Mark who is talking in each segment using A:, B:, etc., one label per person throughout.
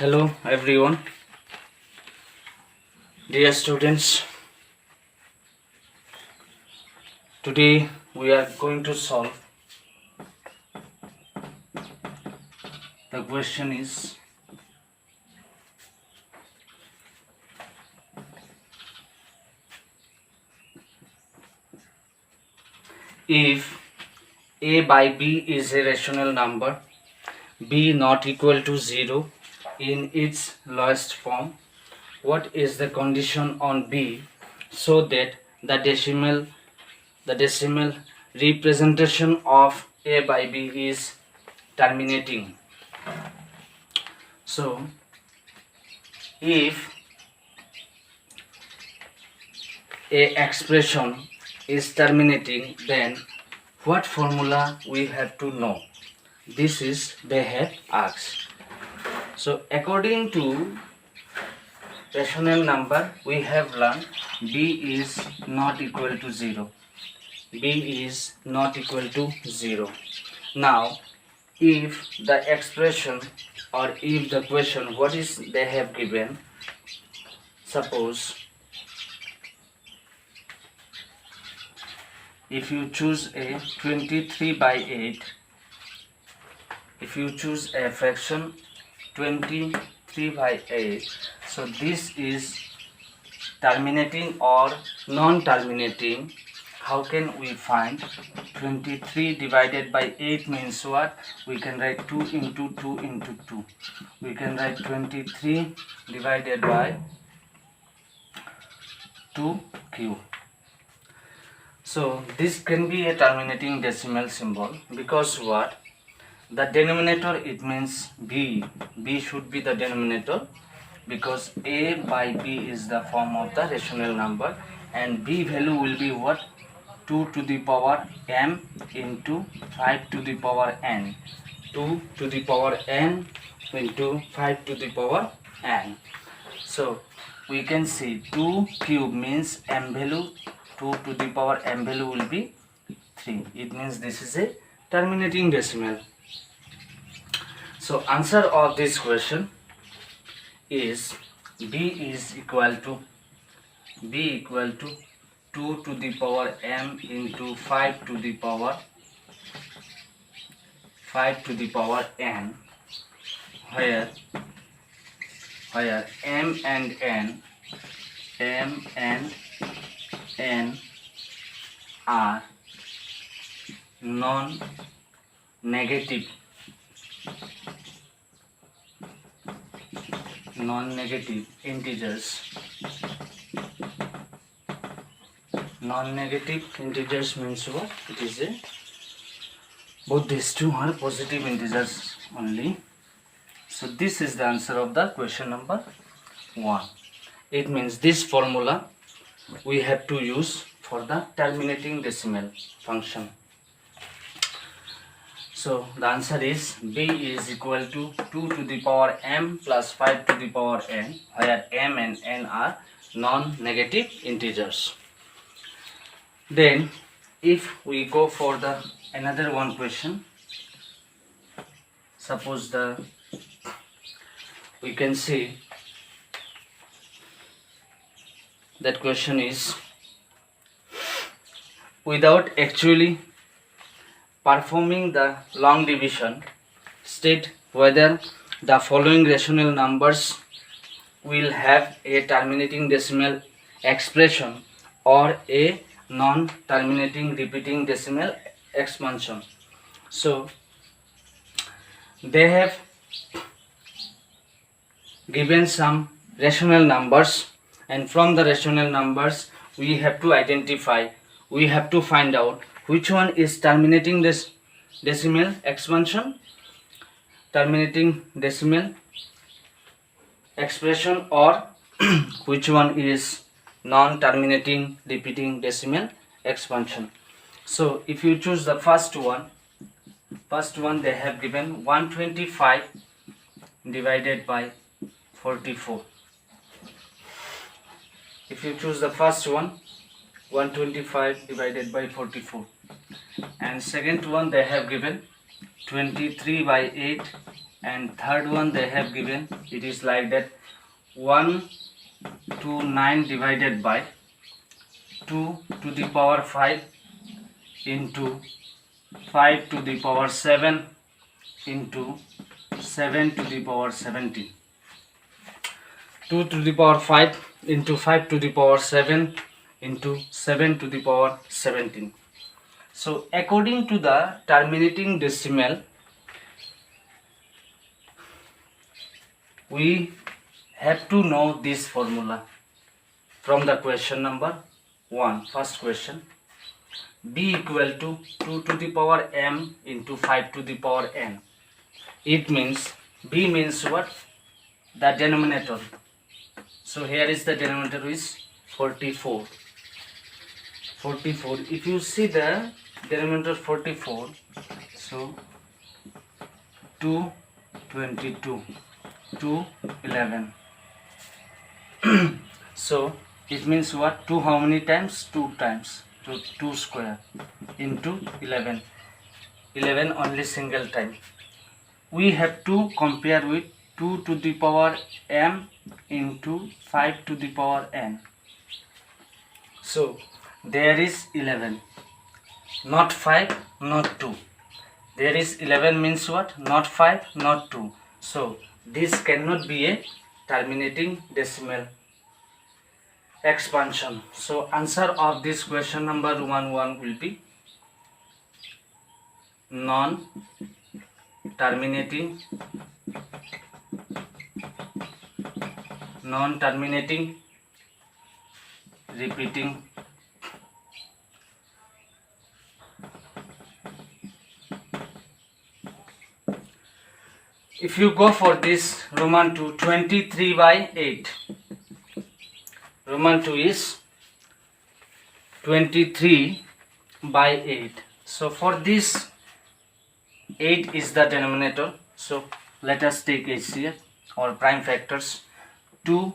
A: Hello everyone, dear students. Today we are going to solve the question is if a by b is a rational number, b not equal to 0 in its lowest form, what is the condition on b so that the decimal representation of a by b is terminating? So if a expression is terminating, then what formula we have to know? This is they have asked. So according to rational number, we have learned b is not equal to 0. b is not equal to 0. Now if the expression or if the question what is they have given, suppose if you choose a 23 by 8, if you choose a fraction 23 by 8, so this is terminating or non-terminating. How can we find? 23 divided by 8 means what? We can write 2 into 2 into 2. We can write 23 divided by 2 cube. So this can be a terminating decimal symbol because what? The denominator, it means b should be the denominator because a by b is the form of the rational number, and b value will be what? 2 to the power m into 5 to the power n. 2 to the power n into 5 to the power n. So we can see 2 cube means m value, 2 to the power m value will be 3. It means this is a terminating decimal. So answer of this question is b is equal to 2 to the power m into 5 to the power n, where m and n are non-negative integers. Non-negative integers means what? It is a both these two are positive integers only. So this is the answer of the question number 1. It means this formula we have to use for the terminating decimal function. So the answer is b is equal to 2 to the power m plus 5 to the power n, where m and n are non-negative integers. Then if we go for the another one question, suppose we can see that question is without actually performing the long division, state whether the following rational numbers will have a terminating decimal expression or a non-terminating repeating decimal expansion. So they have given some rational numbers, and from the rational numbers we have to identify, we have to find out which one is terminating this decimal expansion, terminating decimal expression, or which one is non-terminating repeating decimal expansion. So if you choose the first one they have given 125 divided by 44. If you choose the first one, 125 divided by 44, and second one they have given 23 by 8 and third one they have given, it is like that 1 to 9 divided by 2 to the power 5 into 5 to the power 7 into 7 to the power 17. 2 to the power 5 into 5 to the power 7 into 7 to the power 17. So according to the terminating decimal, we have to know this formula from the question number 1. First question, b equal to 2 to the power m into 5 to the power n. It means b means what? The denominator. So here is the denominator is 44. 44. If you see the denominator 44, so 222, 211. So it means what? 2 how many times? 2 times. So 2 square into 11. 11 only single time. We have to compare with 2 to the power m into 5 to the power n. So there is 11, not 5, not 2. There is 11 means what? Not 5, not 2. So this cannot be a terminating decimal expansion. So answer of this question number 1 will be non-terminating repeating if you go for this Roman 2, 23 by 8. Roman 2 is 23 by 8. So for this 8 is the denominator. So let us take HCF or prime factors. 2,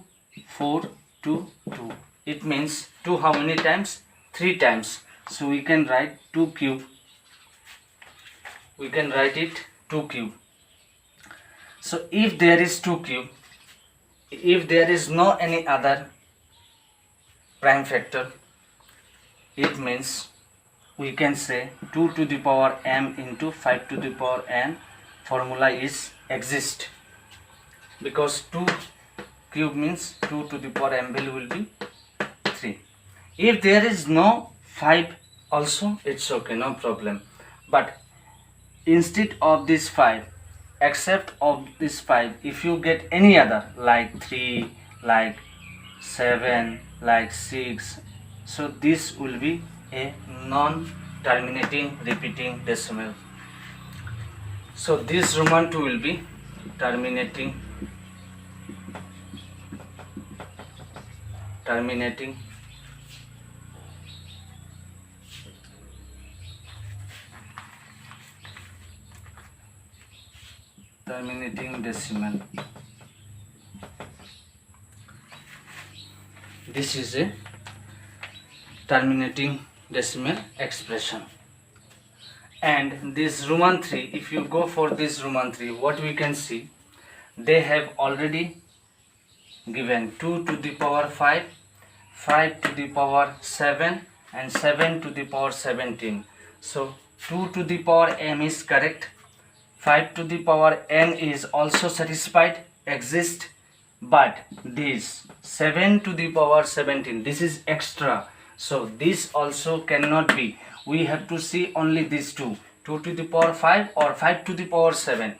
A: 4, 2, 2. It means 2 how many times? 3 times. So we can write 2 cube. We can write it 2 cube. So if there is 2 cube, if there is no any other prime factor, it means we can say 2 to the power m into 5 to the power n formula is exist, because 2 cube means 2 to the power m value will be 3. If there is no 5 also, it's okay, no problem. But instead of this 5, except of this 5, if you get any other like 3, like 7, like 6, so this will be a non-terminating repeating decimal. So this Roman 2 will be terminating decimal. This is a terminating decimal expression. And this Roman 3, if you go for this Roman 3, what we can see, they have already given 2 to the power 5, 5 to the power 7 and 7 to the power 17. So 2 to the power m is correct, 5 to the power n is also satisfied, exist, but this 7 to the power 17, this is extra, so this also cannot be. We have to see only these two, 2 to the power 5 or 5 to the power 7.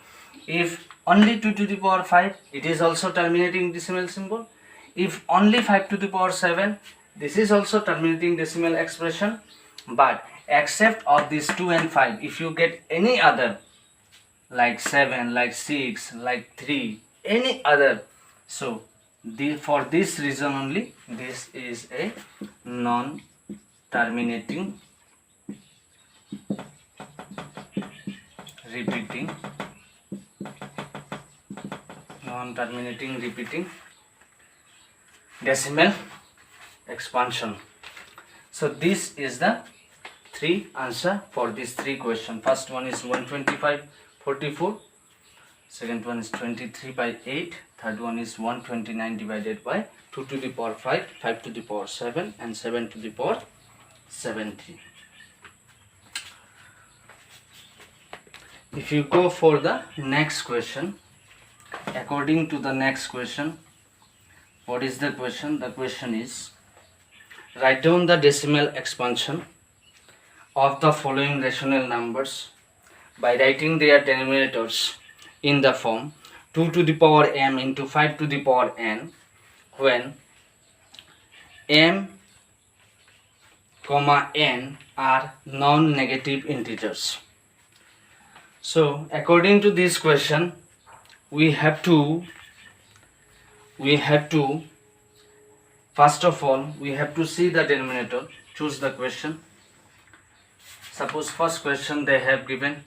A: If only 2 to the power 5, it is also terminating decimal symbol. If only 5 to the power 7, this is also terminating decimal expression. But except of these 2 and 5, if you get any other like 7, like 6, like 3, any other, so for this reason only, this is a non-terminating repeating decimal expansion. So this is the 3 answer for these 3 questions. First one is 125, 44, second one is 23 by 8, third one is 129 divided by 2 to the power 5, 5 to the power 7 and 7 to the power 70. If you go for the next question, according to the next question, what is the question? The question is, write down the decimal expansion of the following rational numbers by writing their denominators in the form 2 to the power m into 5 to the power n when m comma n are non-negative integers. So according to this question, we have to first of all we have to see the denominator, choose the question. Suppose first question they have given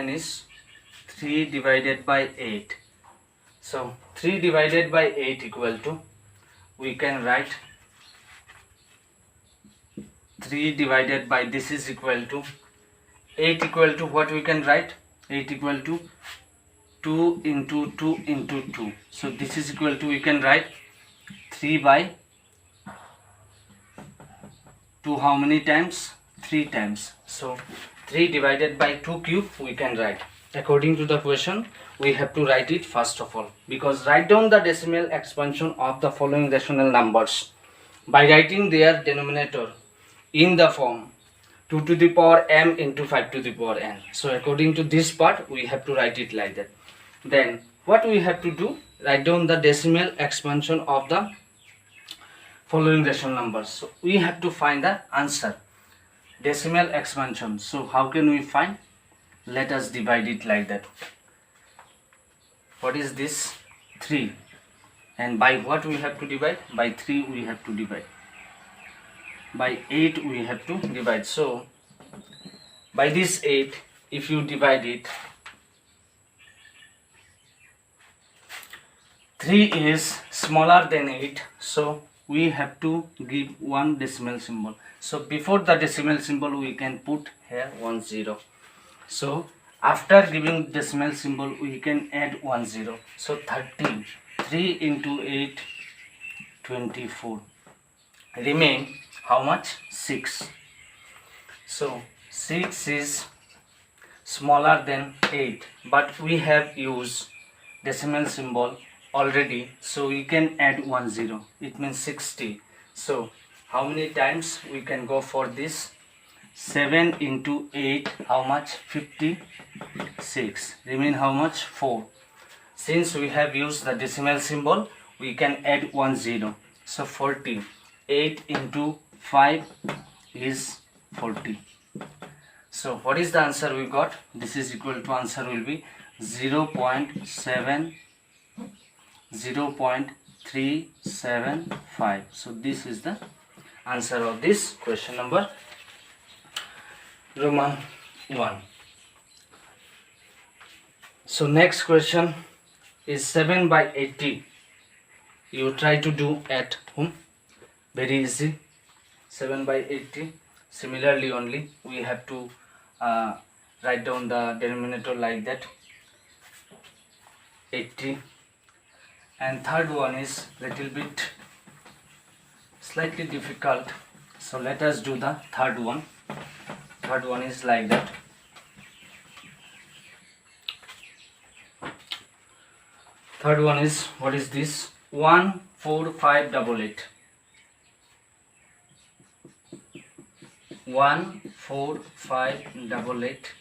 A: is 3 divided by 8. So 3 divided by 8 equal to, we can write 3 divided by, this is equal to 8 equal to what we can write? 8 equal to 2 into 2 into 2. So this is equal to, we can write 3 by 2 how many times? 3 times. So 3 divided by 2 cube we can write. According to the question, we have to write it first of all, because write down the decimal expansion of the following rational numbers by writing their denominator in the form 2 to the power m into 5 to the power n. So according to this part, we have to write it like that. Then what we have to do? Write down the decimal expansion of the following rational numbers. So we have to find the answer, decimal expansion. So how can we find? Let us divide it like that. What is this? 3. And by what we have to divide? By 3 we have to divide. By 8 we have to divide. So by this 8, if you divide it, 3 is smaller than 8, so we have to give one decimal symbol. So before the decimal symbol we can put here 10. So after giving decimal symbol we can add 10. So 30. 3 into 8, 24. Remain how much? 6. So 6 is smaller than 8, but we have used decimal symbol already, so we can add 10. It means 60. So how many times we can go for this? 7 into 8, how much? 56. Remain how much? 4. Since we have used the decimal symbol, we can add 10. So 40. 8 into 5 is 40. So what is the answer we got? This is equal to, answer will be 0.375. So this is the answer of this question number Roman 1. So next question is 7 by 80. You try to do at home. Very easy. 7 by 80. Similarly only we have to write down the denominator like that, 80. And third one is little bit slightly difficult, so let us do the third one. Third one is like that. Third one is, what is this? 14588. 14588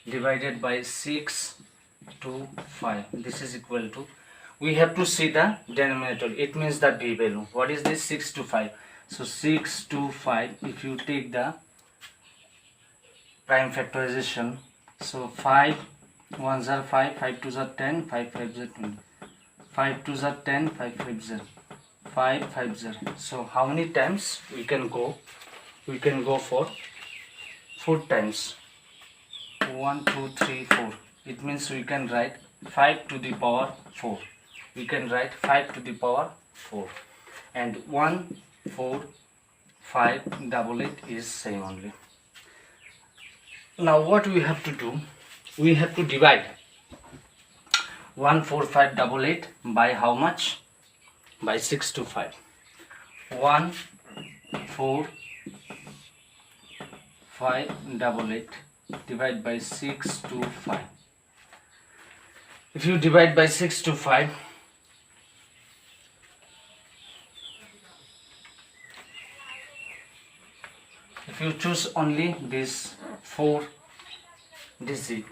A: divided by 6 to 5. This is equal to, we have to see the denominator, it means the b value. What is this? 6 to 5. So 6 to 5, if you take the prime factorization, so 5 1s are 5, 5 2s are 10, 5 5s are 20, 5 2s are 10, 5 5s are 5 5s are. So how many times we can go? We can go for 4 times. 1 2 3 4. It means we can write 5 to the power 4. We can write 5 to the power 4. And 14588 is same only. Now what we have to do, we have to divide 14588 by how much? By 625. 14588 divide by 625. If you divide by 625, if you choose only this 4 digit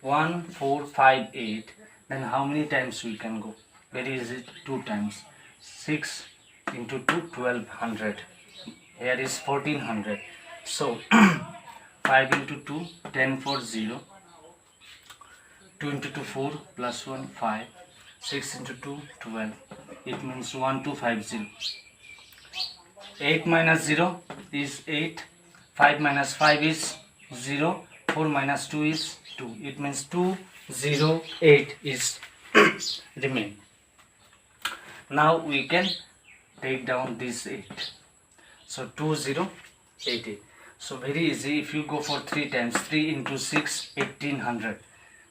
A: 1458, then how many times we can go? Very easy, 2 times. 6 into 2, 1200. Here is 1400. So 5 into 2, 10 for 0. 2 into 2, 4 plus 1, 5. 6 into 2, 12. It means 1250. 8 minus 0 is 8. 5 minus 5 is 0. 4 minus 2 is 2. It means 208 is remain. Now we can take down this 8. So 2088. So very easy. If you go for 3 times, 3 into 6, 1800.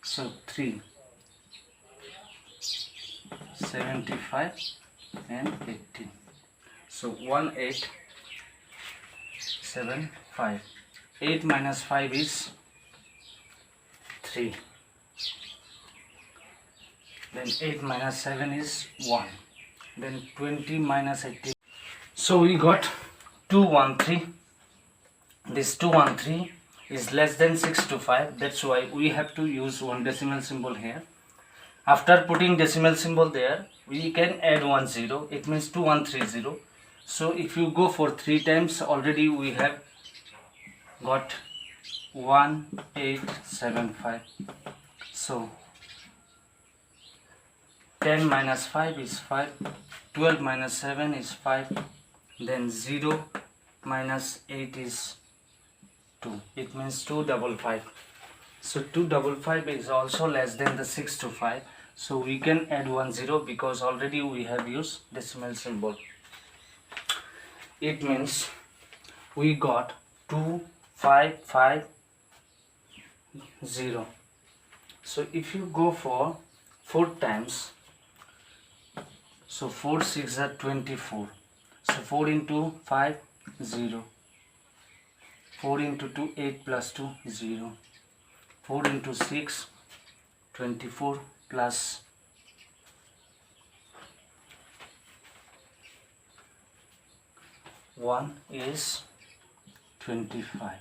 A: So 3, 75 and 18. So 1875. 8 minus 5 is 3. Then 8 minus 7 is 1. Then 20 minus 18. So we got 213. This 213 is less than 625. That's why we have to use one decimal symbol here. After putting decimal symbol there, we can add 1 0. It means 2130. So if you go for 3 times, already we have got 1875. So 10 minus 5 is 5. 12 minus 7 is 5. Then 0 minus 8 is 2. It means 255. So 255 is also less than the 625. So we can add 1 0 because already we have used decimal symbol. It means we got 2550. So if you go for 4 times, so 4 6 are 24. So 4 into 5, 0. 4 into 2, 8 plus 2, 0. 4 into 6, 24 plus 1 is 25.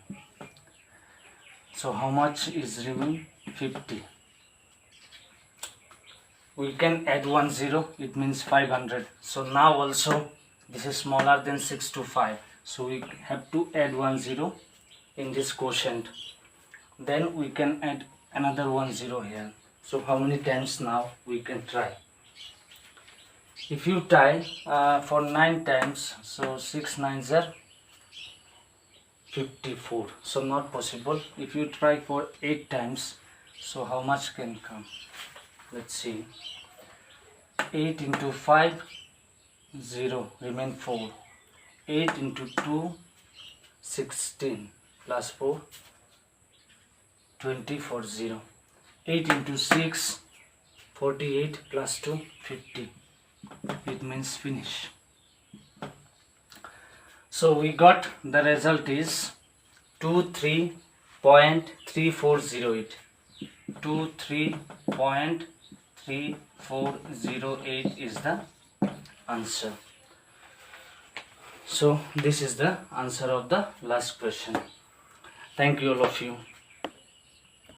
A: So how much is remaining? 50. We can add 1 0. It means 500. So now also this is smaller than 625. So we have to add 1 0 in this quotient. Then we can add another 1 0 here. So how many times now we can try? If you try for 9 times, so 6 9s are 54. So not possible. If you try for 8 times, so how much can come? Let's see. 8 into 5, 0, remain 4. 8 into 2, 16 plus 4, 24, 0. 8 into 6, 48 plus 2, 50. It means finish. So we got the result is 23.3408. 23.3408 is the answer. So this is the answer of the last question. Thank you all of you.